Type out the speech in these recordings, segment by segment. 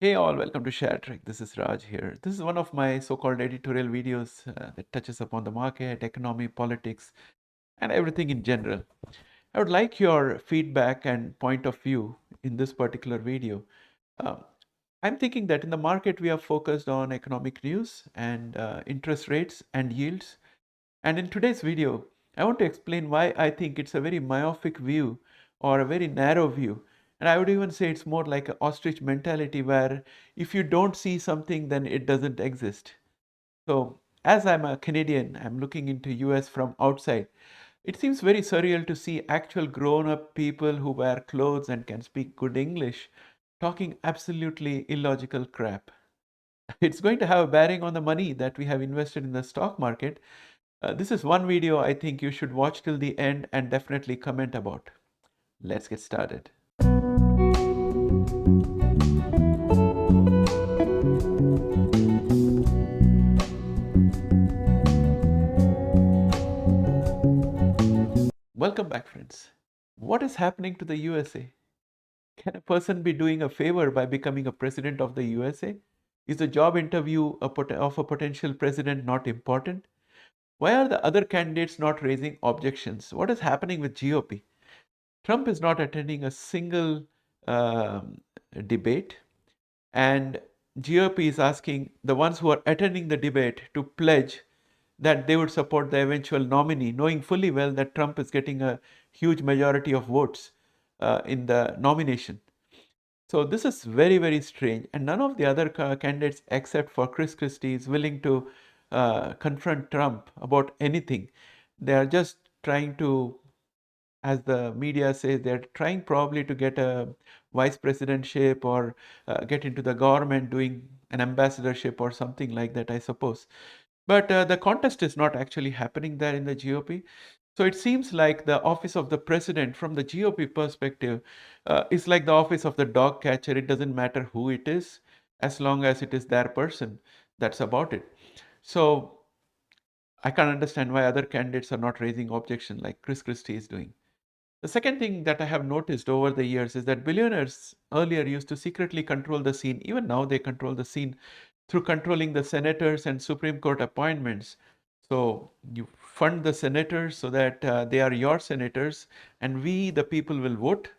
Hey all, welcome to ShareTreck. This is Raj here. This is one of my so-called editorial videos that touches upon the market, economy, politics, and everything in general. I would like your feedback and point of view in this particular video. Um, I'm thinking that in the market we are focused on economic news and interest rates and yields. And in today's video, I want to explain why I think it's a very myopic view or a very narrow view. And I would even say it's more like an ostrich mentality where if you don't see something, then it doesn't exist. So as I'm a Canadian, I'm looking into US from outside. It seems very surreal to see actual grown-up people who wear clothes and can speak good English talking absolutely illogical crap. It's going to have a bearing on the money that we have invested in the stock market. This is one video I think you should watch till the end and definitely comment about. Let's get started. Welcome back, friends. What is happening to the USA? Can a person be doing a favor by becoming a president of the USA? Is the job interview of a potential president not important? Why are the other candidates not raising objections? What is happening with GOP? Trump is not attending a single um, debate, and GOP is asking the ones who are attending the debate to pledge that they would support the eventual nominee, knowing fully well that Trump is getting a huge majority of votes in the nomination. So this is very, very strange. And none of the other candidates, except for Chris Christie, is willing to confront Trump about anything. They are just trying to, as the media says, they're trying probably to get a vice presidentship or get into the government doing an ambassadorship or something like that, I suppose. But the contest is not actually happening there in the GOP. So it seems like the office of the president, from the GOP perspective, is like the office of the dog catcher. It doesn't matter who it is, as long as it is their person. That's about it. So I can't understand why other candidates are not raising objection like Chris Christie is doing. The second thing that I have noticed over the years is that billionaires earlier used to secretly control the scene. Even now, they control the scene through controlling the senators and Supreme Court appointments. So you fund the senators so that they are your senators, and we, the people, will vote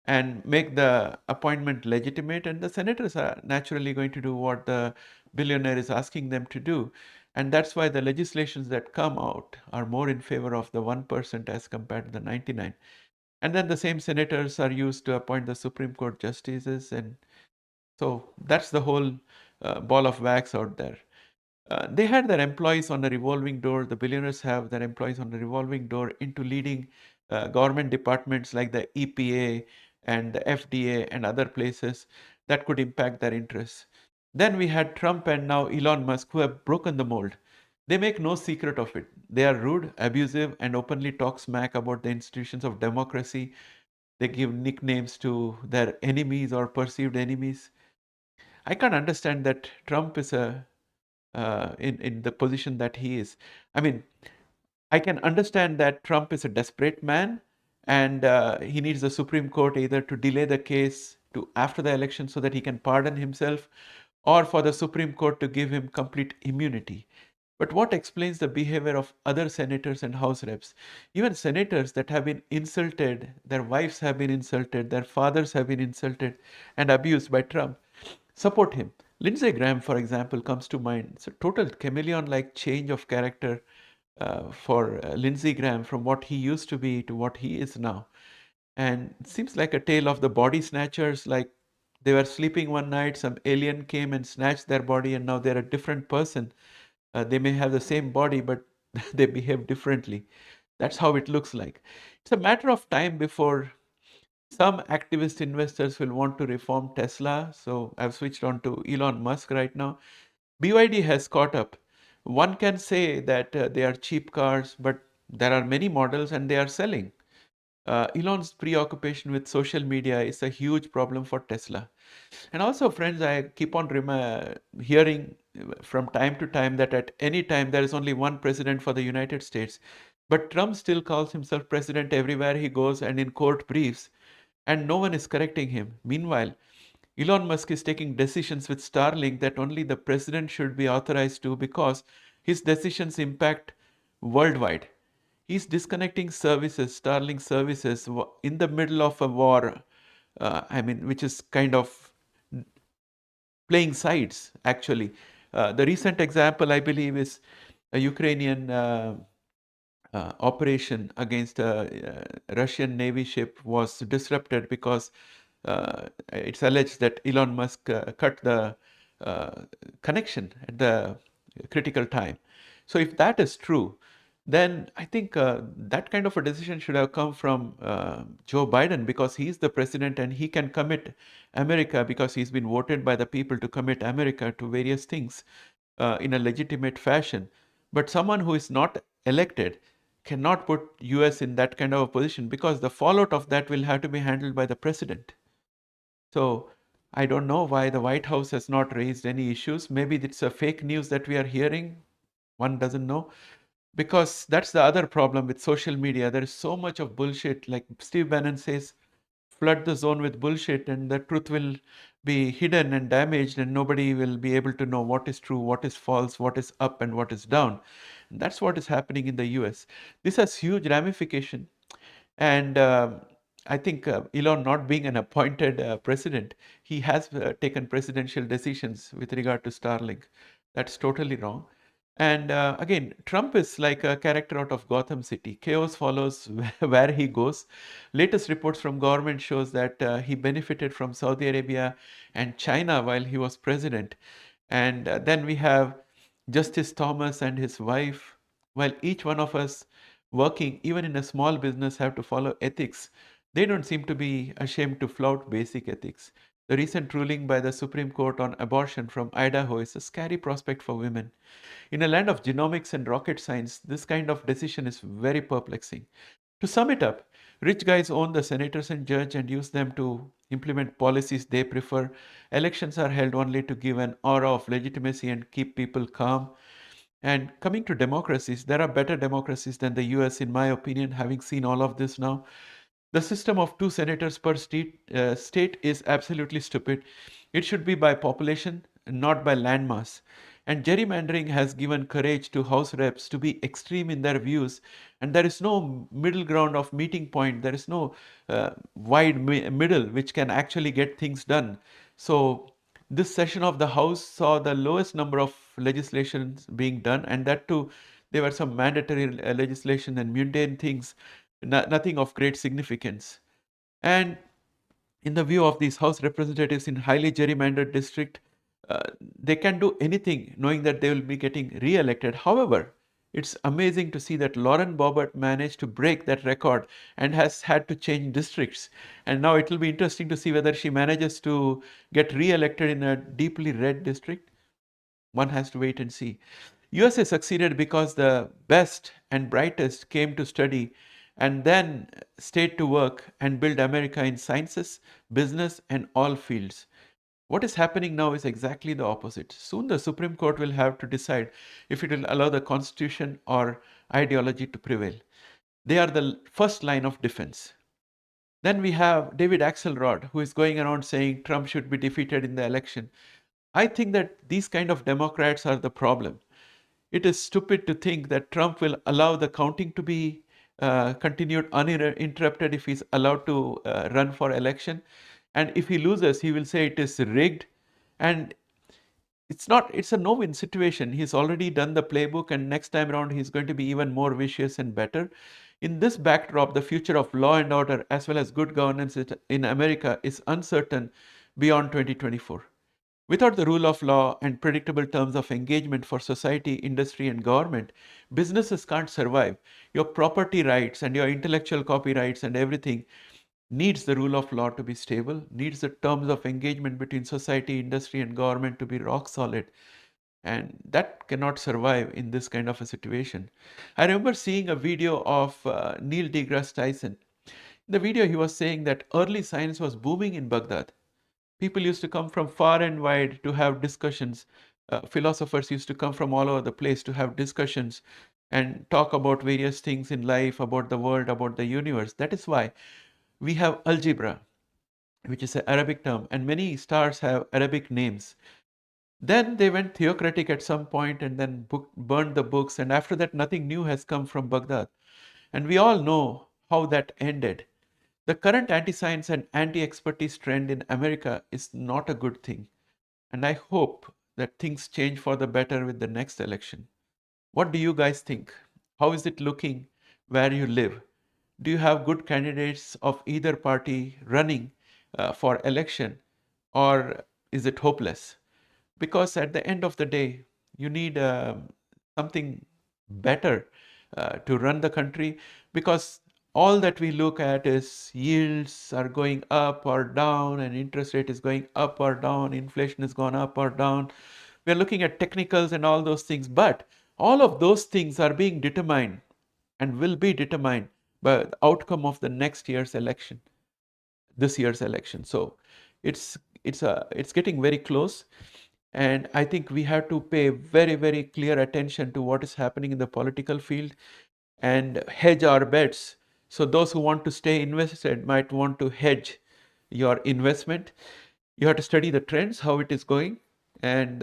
and make the appointment legitimate. And the senators are naturally going to do what the billionaire is asking them to do. And that's why the legislations that come out are more in favor of the 1% as compared to the 99. And then the same senators are used to appoint the Supreme Court justices. And so that's the whole ball of wax out there. They had their employees on a revolving door. The billionaires have their employees on a revolving door into leading government departments like the EPA and the FDA and other places that could impact their interests. Then we had Trump and now Elon Musk, who have broken the mold. They make no secret of it. They are rude, abusive, and openly talk smack about the institutions of democracy. They give nicknames to their enemies or perceived enemies. I can't understand that Trump is in the position that he is. I mean, I can understand that Trump is a desperate man, and he needs the Supreme Court either to delay the case to after the election so that he can pardon himself, or for the Supreme Court to give him complete immunity. But what explains the behavior of other senators and House reps? Even senators that have been insulted, their wives have been insulted, their fathers have been insulted and abused by Trump, support him. Lindsey Graham, for example, comes to mind. It's a total chameleon like change of character for Lindsey Graham from what he used to be to what he is now. And it seems like a tale of the body snatchers, like they were sleeping one night, some alien came and snatched their body, and now they're a different person. They may have the same body, but they behave differently. That's how it looks like. It's a matter of time before some activist investors will want to reform Tesla. So I've switched on to Elon Musk right now. BYD has caught up. One can say that they are cheap cars, but there are many models and they are selling. Elon's preoccupation with social media is a huge problem for Tesla. And also, friends, I keep on hearing from time to time that at any time there is only one president for the United States. But Trump still calls himself president everywhere he goes and in court briefs, and no one is correcting him. Meanwhile, Elon Musk is taking decisions with Starlink that only the president should be authorized to because his decisions impact worldwide. He's disconnecting services, Starlink services, in the middle of a war, which is kind of playing sides, actually. The recent example, I believe, is a Ukrainian operation against a Russian Navy ship was disrupted because it's alleged that Elon Musk cut the uh, connection at the critical time. So, if that is true, then I think that kind of a decision should have come from Joe Biden because he's the president and he can commit America because he's been voted by the people to commit America to various things in a legitimate fashion. But someone who is not elected cannot put US in that kind of a position because the fallout of that will have to be handled by the president. So I don't know why the White House has not raised any issues. Maybe it's a fake news that we are hearing. One doesn't know. Because that's the other problem with social media. There is so much of bullshit. Like Steve Bannon says, flood the zone with bullshit, and the truth will be hidden and damaged, and nobody will be able to know what is true, what is false, what is up, and what is down. And that's what is happening in the US. This has huge ramification. And I think Elon, not being an appointed president, he has taken presidential decisions with regard to Starlink. That's totally wrong. And again, Trump is like a character out of Gotham City. Chaos follows where he goes. Latest reports from government shows that he benefited from Saudi Arabia and China while he was president. And then we have Justice Thomas and his wife. While each one of us working, even in a small business, have to follow ethics, they don't seem to be ashamed to flout basic ethics. The recent ruling by the Supreme Court on abortion from Idaho is a scary prospect for women. In a land of genomics and rocket science, this kind of decision is very perplexing. To sum it up, rich guys own the senators and judge and use them to implement policies they prefer. Elections are held only to give an aura of legitimacy and keep people calm. And coming to democracies, there are better democracies than the US, in my opinion, having seen all of this now. The system of two senators per state is absolutely stupid. It should be by population, not by landmass. And gerrymandering has given courage to House reps to be extreme in their views, and there is no middle ground of meeting point. There is no middle which can actually get things done. So this session of the House saw the lowest number of legislations being done, and that too, there were some mandatory legislation and mundane things, nothing of great significance. And in the view of these House representatives in highly gerrymandered district, they can do anything knowing that they will be getting re-elected. However, it's amazing to see that Lauren Boebert managed to break that record and has had to change districts. And now it will be interesting to see whether she manages to get re-elected in a deeply red district. One has to wait and see. USA succeeded because the best and brightest came to study and then stayed to work and build America in sciences, business, and all fields. What is happening now is exactly the opposite. Soon the Supreme Court will have to decide if it will allow the Constitution or ideology to prevail. They are the first line of defense. Then we have David Axelrod, who is going around saying Trump should be defeated in the election. I think that these kind of Democrats are the problem. It is stupid to think that Trump will allow the counting to be continued uninterrupted if he's allowed to run for election. And if he loses, he will say it is rigged. And it's a no-win situation. He's already done the playbook, and next time around, he's going to be even more vicious and better. In this backdrop, the future of law and order, as well as good governance in America, is uncertain beyond 2024. Without the rule of law and predictable terms of engagement for society, industry, and government, businesses can't survive. Your property rights and your intellectual copyrights and everything needs the rule of law to be stable, needs the terms of engagement between society, industry, and government to be rock solid. And that cannot survive in this kind of a situation. I remember seeing a video of Neil deGrasse Tyson. In the video, he was saying that early science was booming in Baghdad. People used to come from far and wide to have discussions. Philosophers used to come from all over the place to have discussions and talk about various things in life, about the world, about the universe. That is why we have algebra. which is an Arabic term, and many stars have Arabic names. Then they went theocratic at some point and then burned the books, and after that, nothing new has come from Baghdad. And we all know how that ended. The current anti science and anti expertise trend in America is not a good thing. And I hope that things change for the better with the next election. What do you guys think? How is it looking where you live? Do you have good candidates of either party running for election, or is it hopeless? Because at the end of the day, you need something better to run the country, because all that we look at is yields are going up or down, and interest rate is going up or down, inflation has gone up or down. We're looking at technicals and all those things, but all of those things are being determined and will be determined by the outcome of the next year's election, this year's election. So it's getting very close, and I think we have to pay very, very clear attention to what is happening in the political field and hedge our bets. So those who want to stay invested might want to hedge your investment. You have to study the trends, how it is going, and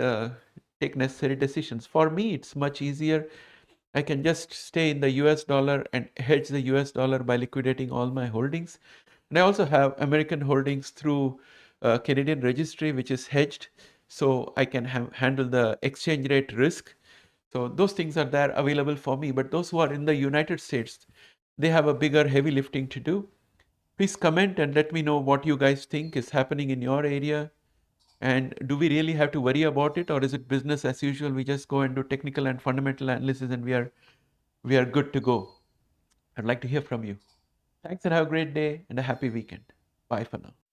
take necessary decisions. For me, it's much easier. I can just stay in the US dollar and hedge the US dollar by liquidating all my holdings. And I also have American holdings through Canadian registry, which is hedged. So I can handle the exchange rate risk. So those things are there available for me. But those who are in the United States, they have a bigger heavy lifting to do. Please comment and let me know what you guys think is happening in your area. And do we really have to worry about it, or is it business as usual? We just go and do technical and fundamental analysis and we are good to go. I'd like to hear from you. Thanks and have a great day and a happy weekend. Bye for now.